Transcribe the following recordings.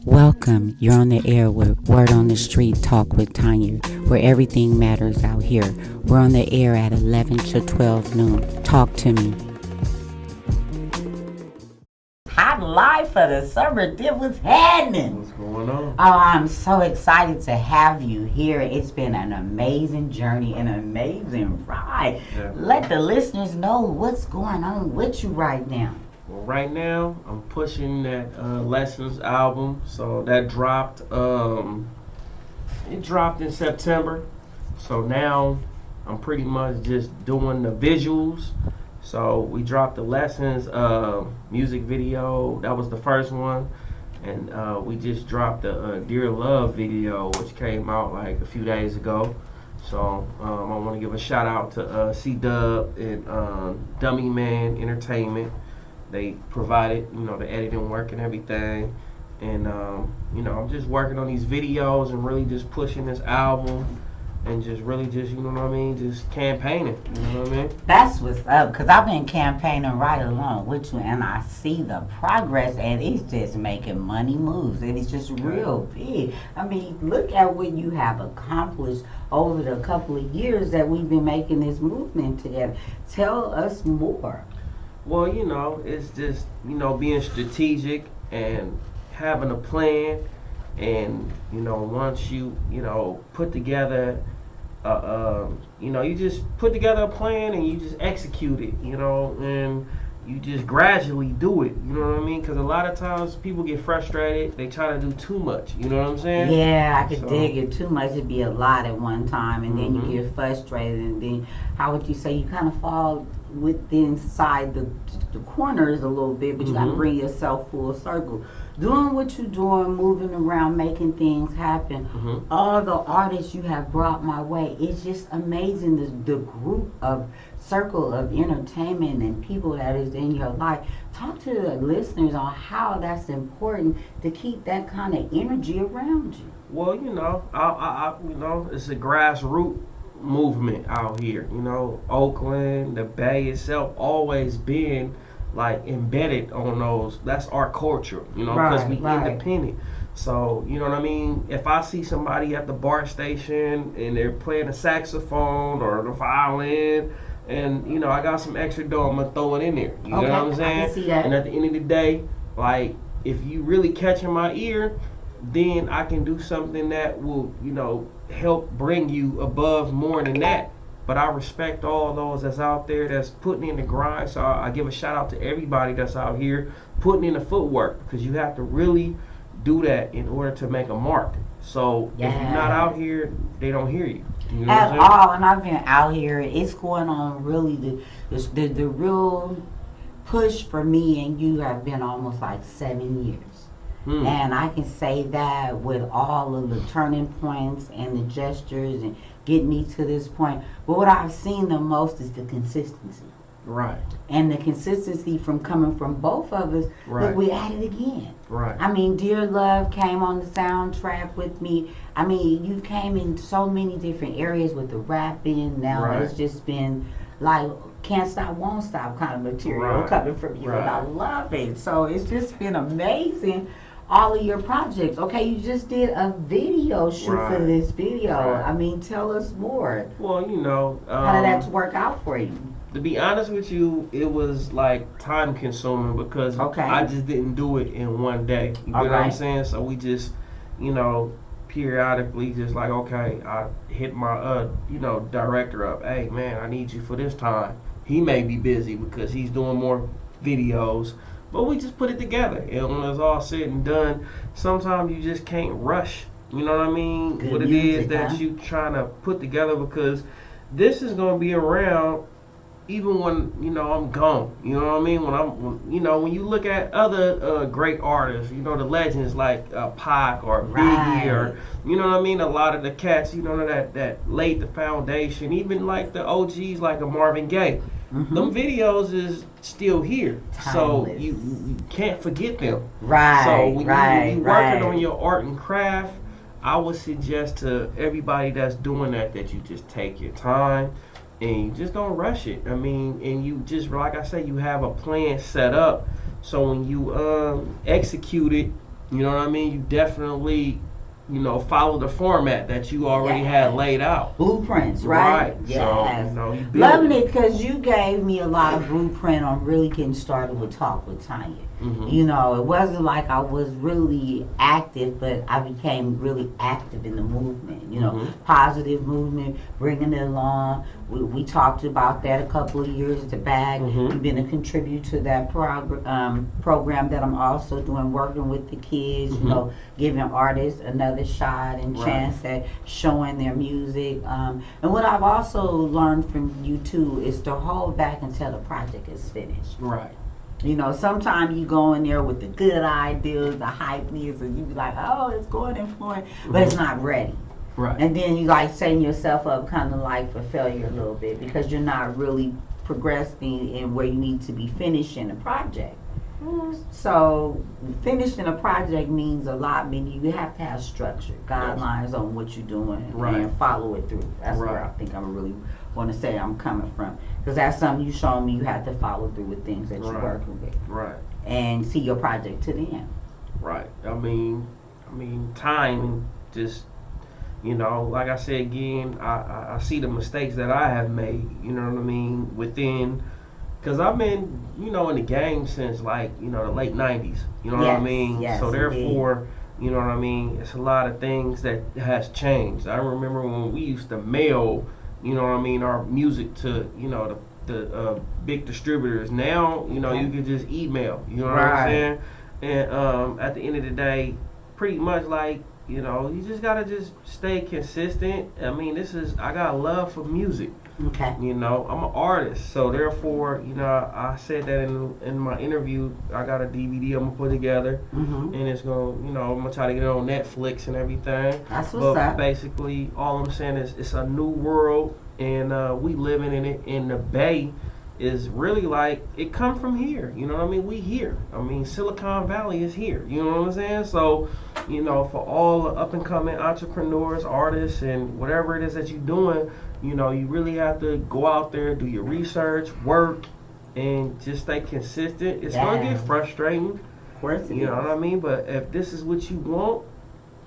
Welcome. You're on the air with Word on the Street Talk with Tonya, where everything matters out here. We're on the air at 11 to 12 noon. Talk to me. Hot life for the summer. What's happening? What's going on? Oh, I'm so excited to have you here. It's been an amazing journey, an amazing ride. Let the listeners know what's going on with you right now. Well, right now I'm pushing that Lessons album, so that dropped. It dropped in September, so now I'm pretty much just doing the visuals. So we dropped the Lessons music video. That was the first one, and we just dropped the Dear Love video, which came out like a few days ago. So I want to give a shout out to C-Dub and Dummy Man Entertainment. They provided, the editing work and everything. And, I'm just working on these videos and really just pushing this album and just really just, just campaigning, That's what's up, because I've been campaigning right along with you, and I see the progress, and it's just making money moves, and it's just real big. I mean, look at what you have accomplished over the couple of years that we've been making this movement together. Tell us more. Well, it's just, being strategic and having a plan. And, once you, put together, you just put together a plan and you just execute it, and you just gradually do it, you know what I mean? Because a lot of times people get frustrated, they try to do too much, you know what I'm saying? Yeah, I could dig it too much. It'd be a lot at one time, and then you get frustrated, and then, how would you say, you kind of fall inside the corners a little bit, but you gotta bring yourself full circle. Doing what you're doing, moving around, making things happen. All the artists you have brought my way, it's just amazing. The group of circle of entertainment and people that is in your life. Talk to the listeners on how that's important to keep that kind of energy around you. Well, it's a grassroots movement out here. Oakland, the Bay itself, always been like embedded on those. That's our culture, because we independent. So, you know what I mean? If I see somebody at the bar station and they're playing a saxophone or the violin, and I got some extra dough, I'm gonna throw it in there. You know what I'm saying? I can see that. And at the end of the day, like, if you really catching my ear, then I can do something that will, help bring you above more than that. But I respect all those that's out there that's putting in the grind. So I give a shout out to everybody that's out here putting in the footwork, because you have to really do that in order to make a mark. So if you're not out here, they don't hear you. You know At all, and I've been out here. It's going on really the real push for me and you have been almost like 7 years. And I can say that with all of the turning points and the gestures and getting me to this point. But what I've seen the most is the consistency. Right. And the consistency from coming from both of us. Right. Look, we at it again. Right. I mean, Dear Love came on the soundtrack with me. I mean, you came in so many different areas with the rapping. Now it's just been like can't stop, won't stop kind of material coming from you. And I love it. So it's just been amazing. All of your projects. Okay, you just did a video shoot for this video. I mean, tell us more. Well, how did that work out for you? To be honest with you, it was like time consuming because I just didn't do it in one day. You know what I'm saying? So we just, periodically just like, okay, I hit my, director up. Hey, man, I need you for this time. He may be busy because he's doing more videos. But we just put it together, and when it's all said and done, sometimes you just can't rush. You know what I mean? Good what it music, is that you trying to put together, because this is gonna be around even when I'm gone. You know what I mean? When you look at other great artists, the legends like Pac or Biggie or you know what I mean. A lot of the cats, that laid the foundation. Even like the OGs like a Marvin Gaye. Them videos is still here, so you can't forget them. So when you working on your art and craft, I would suggest to everybody that's doing that you just take your time and you just don't rush it. I mean, and you just, like I say, you have a plan set up, so when you execute it, You know what I mean? You definitely, follow the format that you already Yes. had laid out. Blueprints, right? Yes. Yes. So, you build Loving it. it because you gave me a lot of blueprint on really getting started with Talk with Tonya. Mm-hmm. It wasn't like I was really active, but I became really active in the movement. Positive movement, bringing it along. We talked about that a couple of years back. Mm-hmm. You've been a contributor to that program that I'm also doing, working with the kids. Mm-hmm. Giving artists another shot and Right. chance at showing their music. And what I've also learned from you too is to hold back until the project is finished. Right. Sometimes you go in there with the good ideas, the hype news, and you be like, oh, it's going in for it, but it's not ready. Right. And then you like setting yourself up kind of like for failure a little bit because you're not really progressing in where you need to be finishing the project. So finishing a project means a lot, meaning you have to have structure, guidelines on what you're doing, Right. and follow it through. That's where I think I really want to say I'm coming from, because that's something you showed me you have to follow through with things that you're Right. working with, Right. and see your project to the end. Right. I mean, time just, like I said again, I see the mistakes that I have made. You know what I mean? Because I've been, in the game since like, the late '90s. You know what I mean? Yes, so therefore, indeed. you know what I mean? It's a lot of things that has changed. I remember when we used to mail, our music to, the big distributors. Now, you can just email. You know what I'm saying? And at the end of the day, pretty much like, you just gotta just stay consistent. I mean, I got a love for music. Okay. I'm an artist, so therefore, I said that in my interview. I got a DVD I'm gonna put together, and it's gonna, I'm gonna try to get it on Netflix and everything. That's what's up. Basically, all I'm saying is it's a new world, and we living in it. In the Bay is really like it come from here. You know what I mean? We here. I mean, Silicon Valley is here. You know what I'm saying? So, for all the up and coming entrepreneurs, artists, and whatever it is that you're doing. You really have to go out there, do your research, work, and just stay consistent. It's going to get frustrating. Of course it is. You know what I mean? But if this is what you want,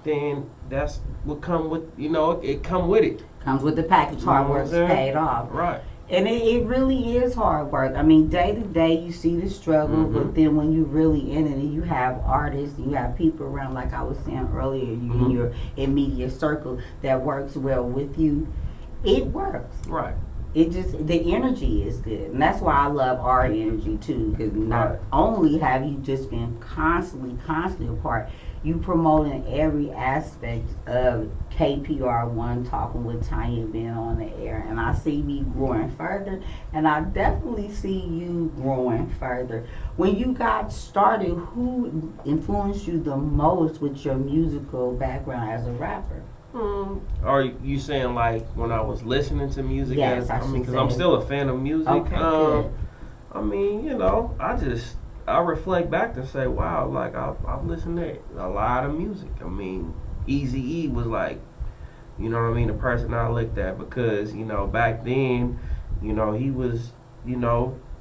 then that's what come with, it come with it. Comes with the package. Hard work's paid off. Right. And it really is hard work. I mean, day to day you see the struggle, but then when you really in it and you have artists, you have people around, like I was saying earlier, you in your immediate circle that works well with you, it works. Right. It just, the energy is good. And that's why I love our energy too, because not only have you just been constantly a part, you promoting every aspect of KPR1, talking with Tonya, being on the air, and I see me growing further, and I definitely see you growing further. When you got started, who influenced you the most with your musical background as a rapper? Are you saying like when I was listening to music? Yes, because I'm still a fan of music. Okay, good. I mean, I reflect back and say, wow, like I've listened to a lot of music. I mean, Eazy-E was like, the person I looked at because, back then, he was,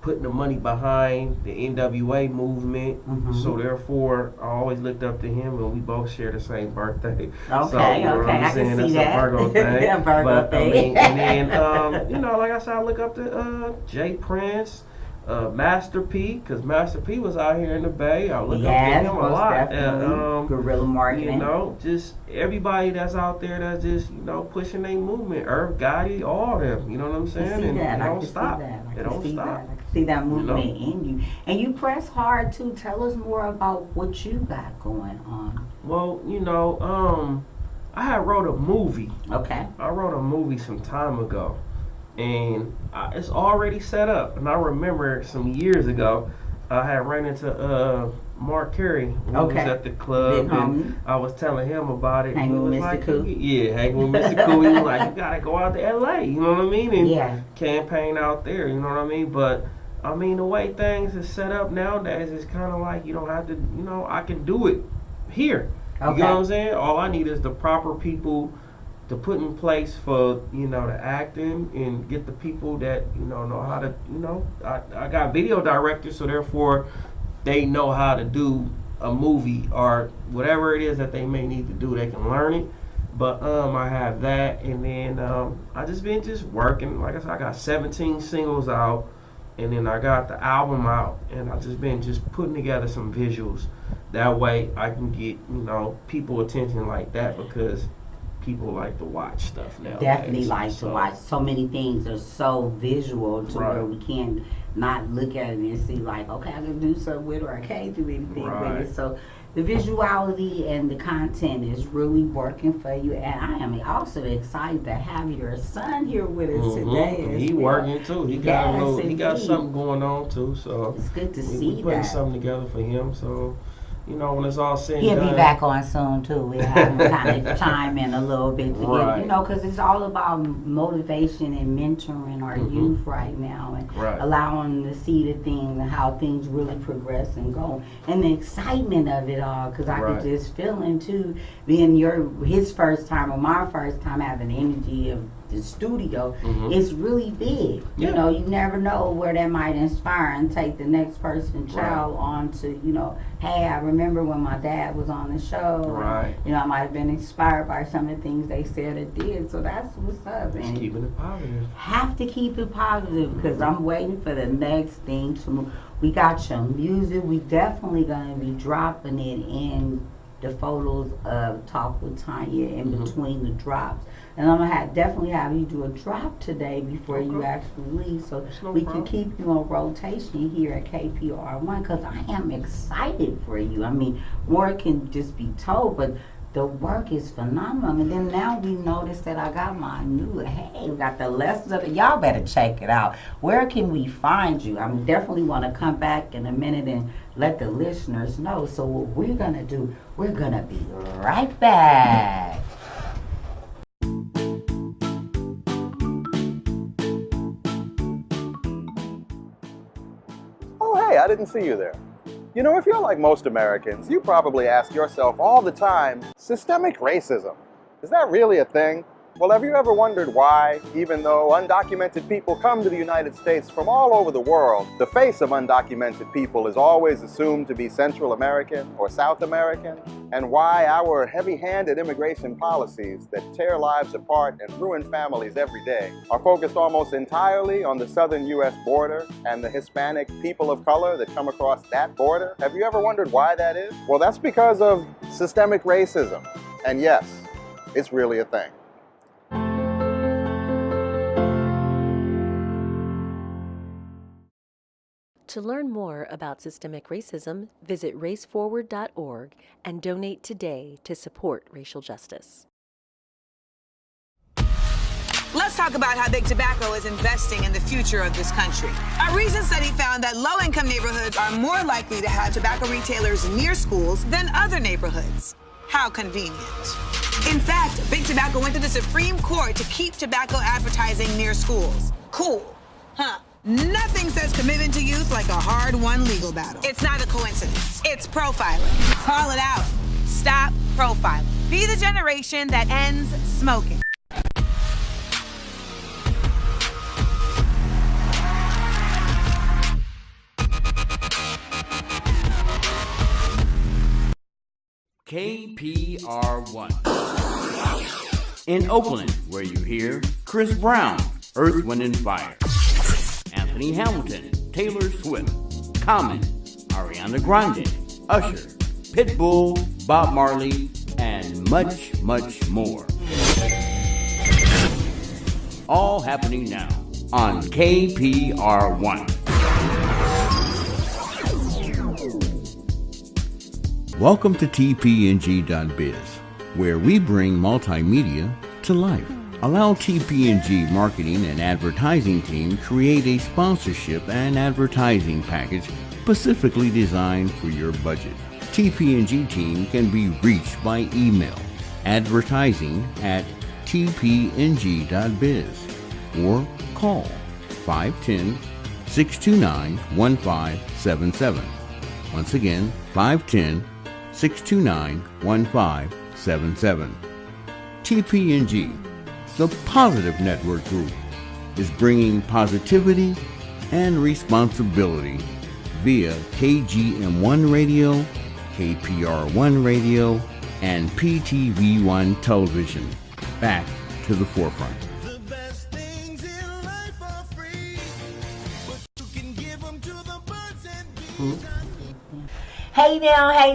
putting the money behind the NWA movement. So therefore, I always looked up to him, and we both share the same birthday. Okay, so, you know what I'm I saying? can see That's that. a Virgo thing. Yeah, Virgo thing. I mean, and then, like I said, I look up to Jay Prince, Master P, because Master P was out here in the Bay. I look up to him a lot. Guerrilla marketing. Just everybody that's out there that's just, pushing their movement. Irv Gotti, all of them. You know what I'm saying? I can see that. It don't stop. It don't stop. I can see that movement in you. And you press hard too. Tell us more about what you got going on. Well, I had wrote a movie. Okay. I wrote a movie some time ago. And it's already set up. And I remember some years ago, I had ran into Mark Carey when he was at the club, and I was telling him about it. Hanging with Mr. Cool? Yeah, hanging with Mr. Cool. He was like, you gotta go out to LA, you know what I mean? And campaign out there, you know what I mean? But I mean, the way things is set up nowadays, it's kind of like you don't have to, I can do it here. You know what I'm saying? All I need is the proper people to put in place for, the acting, and get the people that, know how to, I got video directors, so therefore they know how to do a movie or whatever it is that they may need to do, they can learn it. But I have that, and then I just been just working. Like I said, I got 17 singles out, and then I got the album out, and I just been just putting together some visuals. That way I can get, people attention like that, because people like to watch stuff now. Definitely like to watch. So many things are so visual to where we can't not look at it and see like, okay, I can do something with it, or I can't do anything with it. So the visuality and the content is really working for you, and I am also excited to have your son here with us today. He working too. He got something going on too. So it's good to see we putting something together for him. So when it's all said and done, he'll be back on soon too. We'll have him kind of chime in a little bit to get, because it's all about motivation and mentoring our youth right now, and allowing them to see the things and how things really progress and go, and the excitement of it all. Because I could just feel him too, being his first time or my first time having the energy of the studio. It's really big. You never know where that might inspire and take the next person's child on to, hey, I remember when my dad was on the show. I might have been inspired by some of the things they said or did. So that's what's up. And keeping it positive. Have to keep it positive, because I'm waiting for the next thing to move. We got your music. We definitely gonna be dropping it in the photos of Talk with Tonya in between the drops. And I'm gonna definitely have you do a drop today before you actually leave, so we can keep you on rotation here at KPR1, because I am excited for you. I mean, more can just be told, but the work is phenomenal. And then now we noticed that I got my new, we got the lessons of it. Y'all better check it out. Where can we find you? I definitely want to come back in a minute and let the listeners know. So what we're going to do, we're going to be right back. Oh, hey, I didn't see you there. If you're like most Americans, you probably ask yourself all the time, systemic racism, is that really a thing? Well, have you ever wondered why, even though undocumented people come to the United States from all over the world, the face of undocumented people is always assumed to be Central American or South American? And why our heavy-handed immigration policies that tear lives apart and ruin families every day are focused almost entirely on the southern U.S. border and the Hispanic people of color that come across that border? Have you ever wondered why that is? Well, that's because of systemic racism. And yes, it's really a thing. To learn more about systemic racism, visit raceforward.org and donate today to support racial justice. Let's talk about how Big Tobacco is investing in the future of this country. A recent study found that low-income neighborhoods are more likely to have tobacco retailers near schools than other neighborhoods. How convenient. In fact, Big Tobacco went to the Supreme Court to keep tobacco advertising near schools. Cool, huh? Nothing says commitment to youth like a hard-won legal battle. It's not a coincidence. It's profiling. Call it out. Stop profiling. Be the generation that ends smoking. KPR1. In Oakland, where you hear Chris Brown, Earth, Wind and Fire. Anthony Hamilton, Taylor Swift, Common, Ariana Grande, Usher, Pitbull, Bob Marley, and much, much more. All happening now on KPR1. Welcome to TPNG.biz, where we bring multimedia to life. Allow TPNG marketing and advertising team create a sponsorship and advertising package specifically designed for your budget. TPNG team can be reached by email advertising@tpng.biz or call 510-629-1577. Once again, 510-629-1577. TPNG, the Positive Network Group, is bringing positivity and responsibility via KGM1 Radio, KPR1 Radio, and PTV1 Television. Back to the forefront. The best things in life are free, but you can give them to the birds and bees. Hey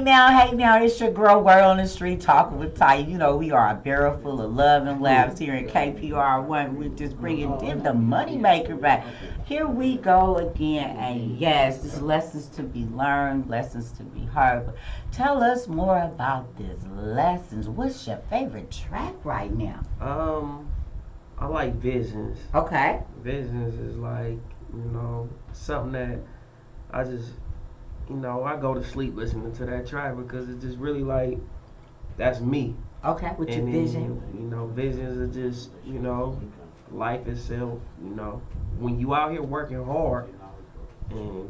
now, it's your girl Word on the Street talking with Tonya. You know, we are a barrel full of love and laughs here in KPR1. We're just bringing them the money maker back. Here we go again, and yes, there's lessons to be learned, lessons to be heard. But tell us more about these lessons. What's your favorite track right now? I like Visions. Okay. Visions is like, something that I just, I go to sleep listening to that track because it's just really like, that's me. Okay, with your vision. Visions are just, life itself, when you out here working hard and,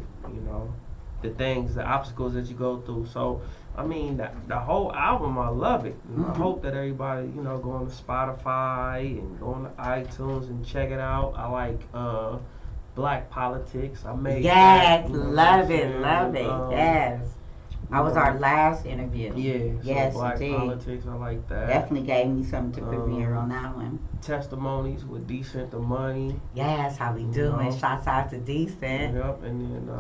the obstacles that you go through. So, the whole album, I love it. I hope that everybody, go on to Spotify and go on to iTunes and check it out. I like Black Politics. I made yes, that. Love it. Yes. That was our last interview. Yeah, yes, so Black indeed. Politics, I like that. Definitely gave me something to premiere on that one. Testimonies with Decent the Money. Yes, how we doing? Shouts out to Decent. Yep, and then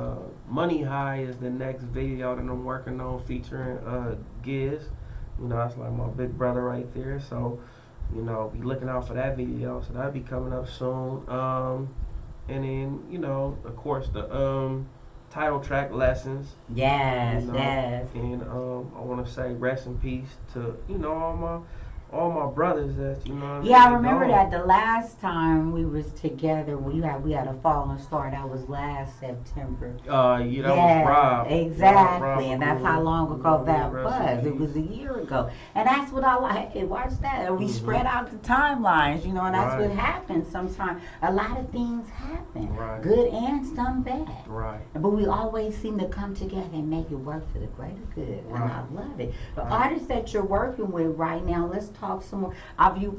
Money High is the next video that I'm working on featuring Giz. That's like my big brother right there. So, be looking out for that video. So that'll be coming up soon. And then, of course, the title track Lessons. Yes, yes. And I want to say rest in peace to all my brothers that I remember that the last time we was together we had a falling star. That was last September. Was Rob. Exactly, Rob, and that's how long ago that was. It was a year ago, and that's what I like. Watch that. And we spread out the timelines, and that's what happens sometimes. A lot of things happen, good and some bad. Right. But we always seem to come together and make it work for the greater good, and I love it. The artists that you're working with right now, let's talk some more. Have you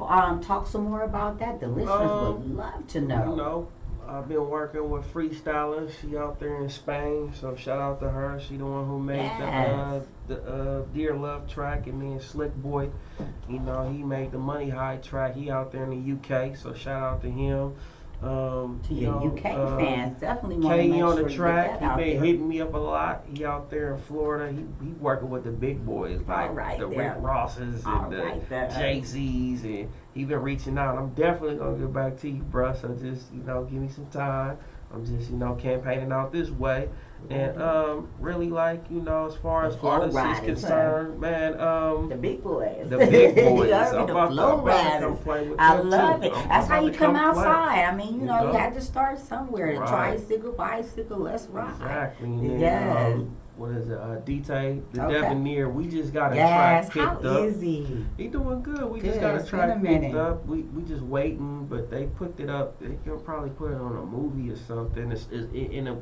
talked some more about that? The listeners would love to know. I've been working with Freestyler. She out there in Spain, so shout out to her. She the one who made the Dear Love track, and then Slick Boy, he made the Money High track. He out there in the UK, so shout out to him. To your UK fans, definitely want to make on sure the track. You get that He been out hitting me up a lot. He out there in Florida. He working with the big boys like the Rick Rosses and the Jay-Z's, and he been reaching out. I'm definitely gonna get back to you, bruh. So just give me some time. I'm just campaigning out this way, and really as far as artists is concerned, man. The big boys. The big boys. I'm about to come play with I love it. That's how you come outside. You had to start somewhere. Tricycle, bicycle, let's ride. Exactly. Yes. What is it? D.I.V, the Debonair. We just got a track picked up. How is he? He doing good. We just got a track picked up. We just waiting, but they picked it up. They can probably put it on a movie or something.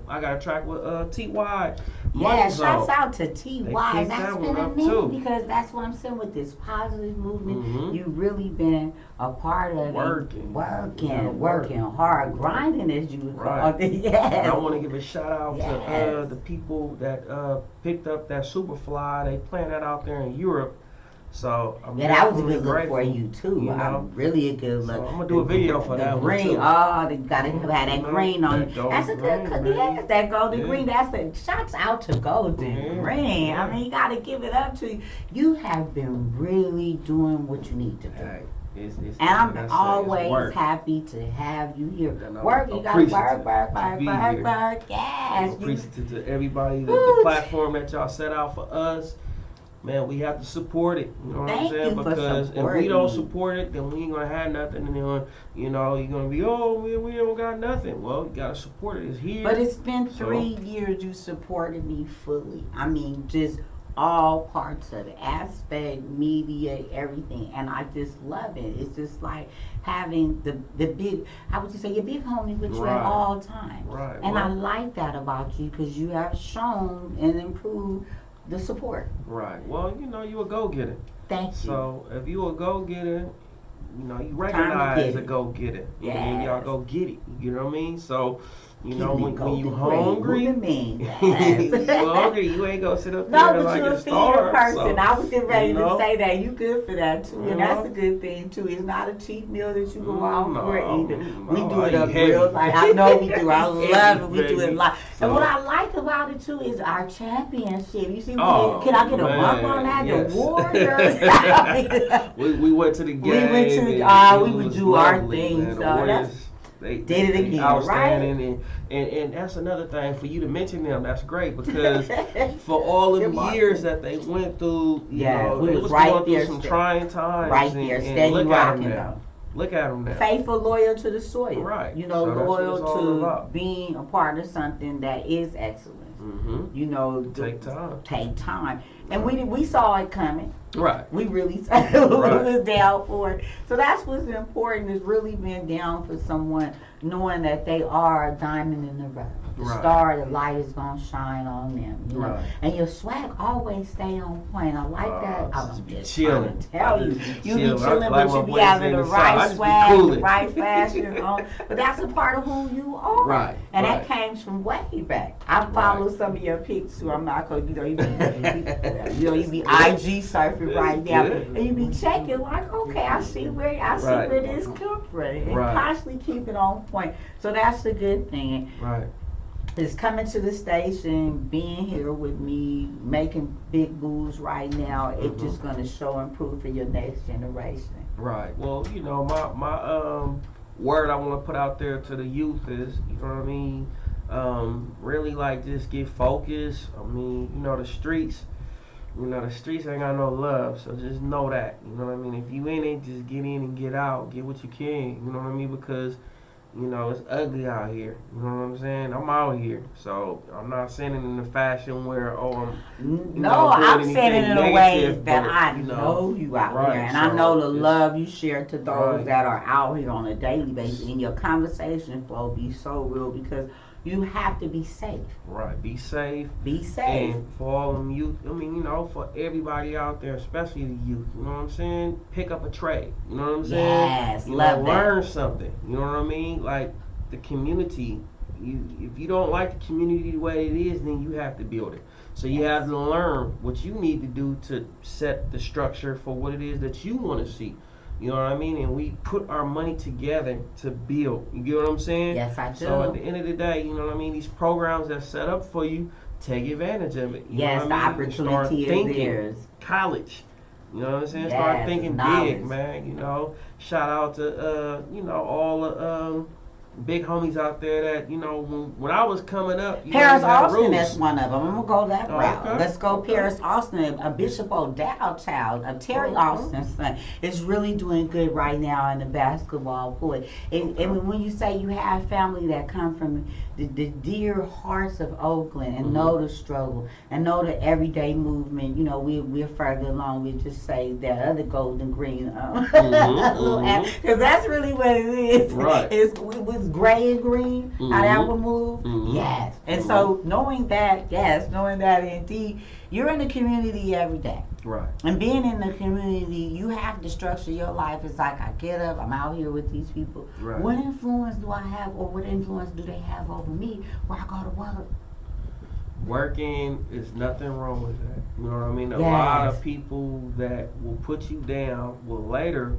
I got a track with T.Y. Yeah, shouts out to T.Y. That's been a minute because that's what I'm saying with this positive movement. You've really been a part of working hard, grinding as you would call it. Yes. I want to give a shout out to the people that picked up that Superfly. They playing that out there in Europe. So that was a good look for you too. Really a good look. So I'm gonna do a video for that green. One too. They gotta have that green on it. That's a good. Yes, that golden green. That's a shouts out to golden green. You gotta give it up to you. You have been really doing what you need to do. And I'm always happy to have you here. Work, you gotta work. Yes. Appreciative to everybody, the platform that y'all set out for us. Man, we have to support it. You know what I'm saying? Because if we don't support it, then we ain't gonna have nothing. And then, you're gonna be, we don't got nothing. Well, you gotta support it. It's here. But it's been 3 years you supported me fully. Just all parts of the aspect, media, everything, and I just love it. It's just like having the big, how would you say, your big homie with you at all times. Right. And I like that about you because you have shown and improved the support. Right. Well, you a go-getter. Thank you. So if you a go-getter, you recognize a go-getter. Yeah. And y'all go get it. You know what I mean? So, You know, when you Moving hungry, mean. you Yes. hungry, you ain't gonna sit up No, there but like you're a a feeder star. person. So, I was getting ready you know? to say that. You good for that too, You and that's know? a good thing too. It's not a cheap meal that you go out for either. We no, do it I up eat heavy. real like I know we do. I love it. We do it Baby. like. So- And what I like about it too is our championship. You see, Oh, can I get a mark man, on that? yes. The Warriors. we went to the game. We went to the- and we it would was do our lovely, thing, man. The so that's- Warriors, they did it again, outstanding, and that's another thing for you to mention them. That's great because for all Good the mark. years that they went through, you Yeah, know, we they was was right going through there, some sta- trying times. right there, and steady look at rocking them though. now. Look at them now. Faithful, loyal to the soil. Right. You know, So that's what it's all loyal to about. being a part of something that is excellence. Mm-hmm. You know, Take time. Take time. And we saw it coming. Right. We really saw it. Right. We was down for it. So that's what's important, is really being down for someone, knowing that they are a diamond in the rough. The Right. star, the light is gonna shine on them. You know? Right. And your swag always stay on point. I like that. I'm Just be just chilling. trying to tell you. I just be You be chilling. chilling, Like but my you be boy having said the in the South, right I just be swag, the cooling. right fashion on. But that's a part of who you are. Right, And right. that came from way back. I follow some of your pics too. I'm not gonna, you know, you be IG surfing right now, Good. and you be checking like, okay, I see where Right. this come from, and Right. constantly keep it on point. So that's the good thing. Right. Is coming to the station, being here with me, making big moves right now. It's just gonna show and prove for your next generation. Right. Well, you know, my word I want to put out there to the youth is, you know what I mean, really like just get focused. I mean, you know, the streets ain't got no love, so just know that. You know what I mean? If you in it, just get in and get out, get what you can. You know what I mean? Because you know, it's ugly out here. You know what I'm saying? I'm out here. So I'm not saying it in the fashion where, I'm saying it in a way that I know you out right, here. And so I know the it's- love you share to those Right. that are out here on a daily basis. And your conversation flow be so real because you have to be safe. Right. Be safe. Be safe. And for all them youth, I mean, you know, for everybody out there, especially the youth, you know what I'm saying? Pick up a trade. You know what I'm saying? Yes, you love know, that. learn something. You know what I mean? Like the community. If you don't like the community the way it is, then you have to build it. So you have to learn what you need to do to set the structure for what it is that you want to see. You know what I mean? And we put our money together to build. You get what I'm saying? Yes, I do. So at the end of the day, you know what I mean? These programs that's set up for you, take advantage of it. You Yes, know the what I mean? Start opportunity is thinking. theirs. College. You know what I'm saying? Start Yes, thinking knowledge. big, man. You know, shout out to you know, all the big homies out there that, you know, when I was coming up, you Paris know, you had Austin rules. is one of them. I'm gonna go that Oh, route. okay. Let's go Okay. Paris Austin, a Bishop O'Dowd child, a Terry Okay. Austin's son, is really doing good right now in the basketball court. And when you say you have family that come from the dear hearts of Oakland and know the struggle and know the everyday movement, you know, we're further along. We just say that other golden green, because that's really what it is. Right. It was gray and green. How that would move. Yes. And so knowing that indeed, you're in the community every day. Right. And being in the community, you have to structure your life. It's like I get up, I'm out here with these people. Right. What influence do I have, or what influence do they have over me where I go to work? Working is nothing wrong with that. You know what I mean? A lot Yes. of people that will put you down will later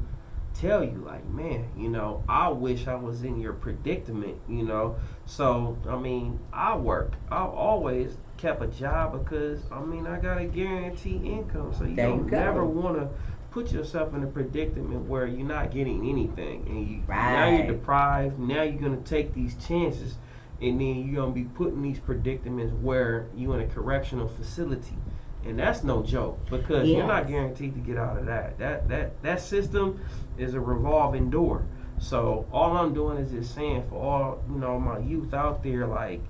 tell you, like, man, you know, I wish I was in your predicament, you know. So, I mean, I work. I've always kept a job because, I mean, I got a guaranteed income. So you There you don't go. never want to put yourself in a predicament where you're not getting anything. And now Right. you're deprived. Now you're going to take these chances. And then you're going to be put in these predicaments where you're in a correctional facility. And that's no joke because you're not guaranteed to get out of that. That system is a revolving door. So all I'm doing is just saying for all, you know, my youth out there, like,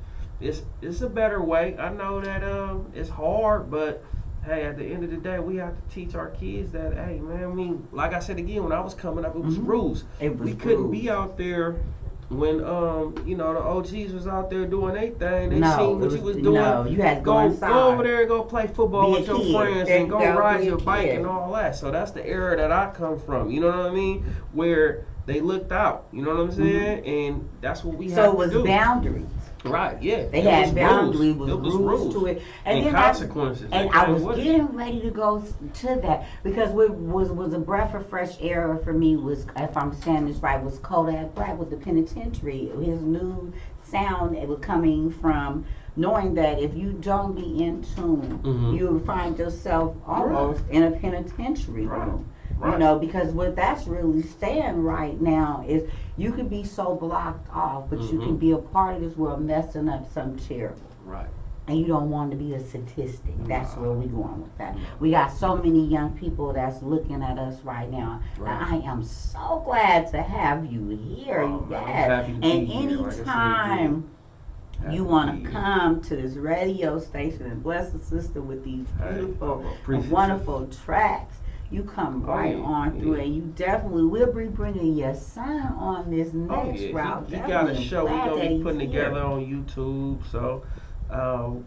it's a better way. I know that it's hard, but hey, at the end of the day, we have to teach our kids that, hey, man, I mean, like I said again, when I was coming up, it was rules. We couldn't be out there when you know, the OGs was out there doing their thing. They seen what you was doing. No, you had to go inside. Go over there and go play football Be a with your kid. friends There and you go go, ride be a your bike kid. and all that. So that's the era that I come from. You know what I mean? Where they looked out. You know what I'm saying? And that's what we have So to it was do. boundaries. Right, yeah. They It had was boundaries, rules. it was rules to it. And then consequences. And that I came was with it. getting ready to go to that because what was a breath of fresh air for me was, if I'm saying this right, was Kodak Black with the penitentiary. His new sound, it was coming from knowing that if you don't be in tune, you'll find yourself almost in a penitentiary room. Right. You know, because what that's really saying right now is you can be so blocked off, but you can be a part of this world messing up something terrible. Right. And you don't want to be a statistic. That's where we're going with that. We got so many young people that's looking at us right now. Right. And I am so glad to have you here. Oh, man, I'm Yes. happy to be And here, like I said, anytime Happy you to want be to here. come to this radio station and bless the sister with these Hey, beautiful I appreciate and wonderful tracks, you come right yeah, on through, yeah. and you definitely will be bringing your son on this Oh next yeah, route. he got a Definitely show we glad gonna that be he's putting here. together on YouTube. So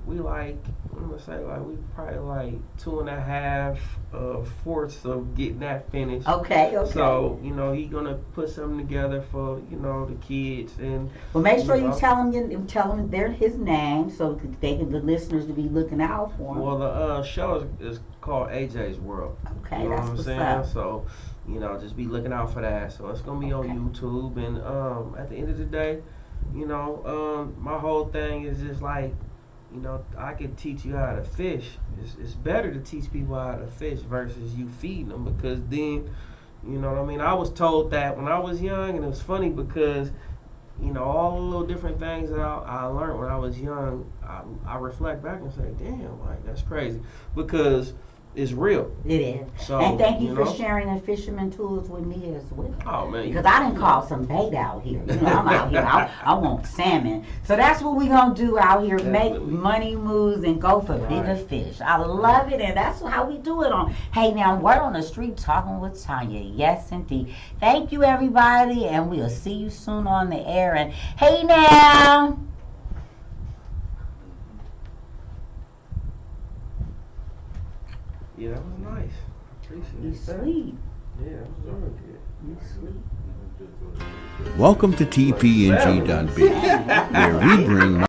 we like, I'm gonna say like we probably like 2.5 fourths of getting that finished. Okay. So he gonna put something together for the kids and. Well, make sure you know. tell him they're his name so that the listeners to be looking out for him. Well, the show is called AJ's World. Okay, You know that's what I'm what's saying? up. So, just be looking out for that. So it's gonna be on YouTube, and at the end of the day, my whole thing is just like, I can teach you how to fish. It's better to teach people how to fish versus you feeding them, because then, I was told that when I was young, and it was funny because, all the little different things that I learned when I was young, I reflect back and say, damn, like that's crazy, because it's real. It is. So, And thank you for sharing the fisherman tools with me as well. Oh man, Because I didn't call some bait out here. I'm out here. I want salmon. So that's what we gonna do out here. Definitely. Make money moves and go for bigger fish. I love it, and that's how we do it on. Hey, now word on the street talking with Tonya. Yes, indeed. Thank you, everybody, and we'll see you soon on the air. And hey, now. Yeah, that was nice. Appreciate You that. sweet. Yeah, that was really good. You sweet. Welcome to TPNG.biz, where we bring